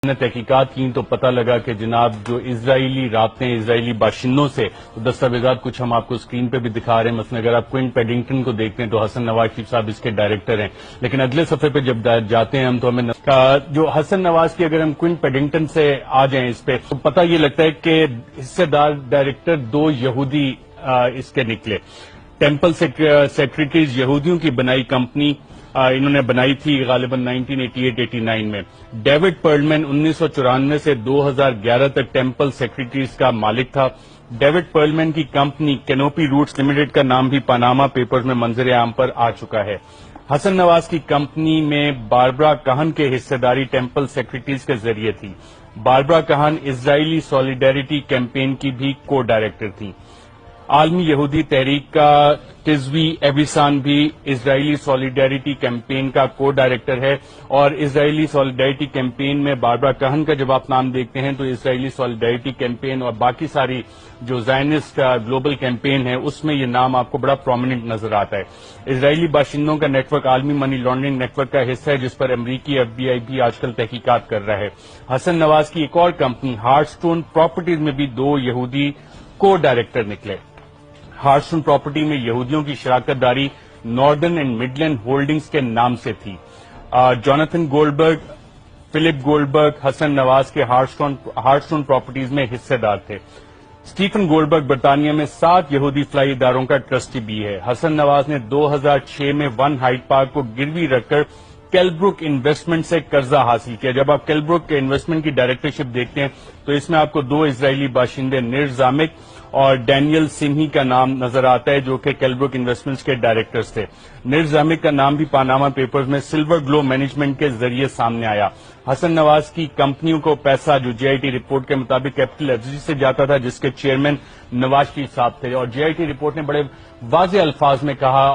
نے تحقیقات کی تو پتہ لگا کہ جناب جو اسرائیلی رابطے ہیں اسرائیلی باشندوں سے، تو دستاویزات کچھ ہم آپ کو اسکرین پہ بھی دکھا رہے ہیں. مثلا اگر آپ کوئن پیڈنگٹن کو دیکھتے ہیں تو حسن نواز شریف صاحب اس کے ڈائریکٹر ہیں. لیکن اگلے صفحے پہ جب جاتے ہیں ہم تو ہمیں جو حسن نواز کی اگر ہم کوئن پیڈنگٹن سے آ جائیں اس پہ تو پتہ یہ لگتا ہے کہ حصے دار ڈائریکٹر دو یہودی اس کے نکلے. ٹیمپل سیکریٹریز یہودیوں کی بنائی کمپنی انہوں نے بنائی تھی غالباً 1988-89 میں. ڈیوڈ پرلمین 1994 سے 2011 تک ٹیمپل سیکریٹریز کا مالک تھا. ڈیوڈ پرلمین کی کمپنی کینوپی روٹس لمیٹڈ کا نام بھی پاناما پیپرز میں منظر عام پر آ چکا ہے. حسن نواز کی کمپنی میں باربرا کہن کے حصہ داری ٹیمپل سیکریٹریز کے ذریعے تھی. باربرا کہن اسرائیلی سالیڈیرٹی کیمپین کی بھی کو ڈائریکٹر تھی. عالمی یہودی تحریک کا ٹزوی ایویسان بھی اسرائیلی سالیڈیرٹی کیمپین کا کو ڈائریکٹر ہے. اور اسرائیلی سالیڈیرٹی کیمپین میں باربرا کہن کا جب آپ نام دیکھتے ہیں تو اسرائیلی سالیڈیرٹی کیمپین اور باقی ساری جو زائنسٹ گلوبل کیمپین ہے اس میں یہ نام آپ کو بڑا پرومیننٹ نظر آتا ہے. اسرائیلی باشندوں کا نیٹ ورک عالمی منی لانڈرنگ نیٹ ورک کا حصہ ہے جس پر امریکی FBI بھی آج کل تحقیقات کر رہا ہے. حسن نواز کی ایک اور کمپنی ہارٹ سٹون پراپرٹیز میں بھی دو یہودی کو ڈائریکٹر نکلے. ہارٹ سٹون پراپرٹی میں یہودیوں کی شراکت داری ناردرن اینڈ مڈلینڈ ہولڈنگز کے نام سے تھی. جوناتھن گولڈبرگ، فلپ گولڈبرگ حسن نواز کے ہارٹ سٹون پراپرٹیز میں حصے دار تھے. اسٹیفن گولڈبرگ برطانیہ میں 7 یہودی فلائی اداروں کا ٹرسٹی بھی ہے. حسن نواز نے 2006 میں ون ہائیڈ پارک کو گروی رکھ کر کیلبروک انویسٹمنٹ سے قرضہ حاصل کیا. جب آپ کیلبروک کے انویسٹمنٹ کی ڈائریکٹرشپ دیکھتے ہیں تو اس میں آپ کو 2 اسرائیلی باشندے نیر زامک اور ڈینیل سمہی کا نام نظر آتا ہے جو کہ کیلبروک انویسٹمنٹس کے ڈائریکٹرز تھے. نیر زامک کا نام بھی پاناما پیپرز میں سلور گلو مینجمنٹ کے ذریعے سامنے آیا. حسن نواز کی کمپنیوں کو پیسہ جو GIT رپورٹ کے مطابق کیپٹل ایفزی سے جاتا تھا جس کے چیئرمین نواز شریف صاحب تھے. اور GIT رپورٹ نے بڑے واضح الفاظ میں کہا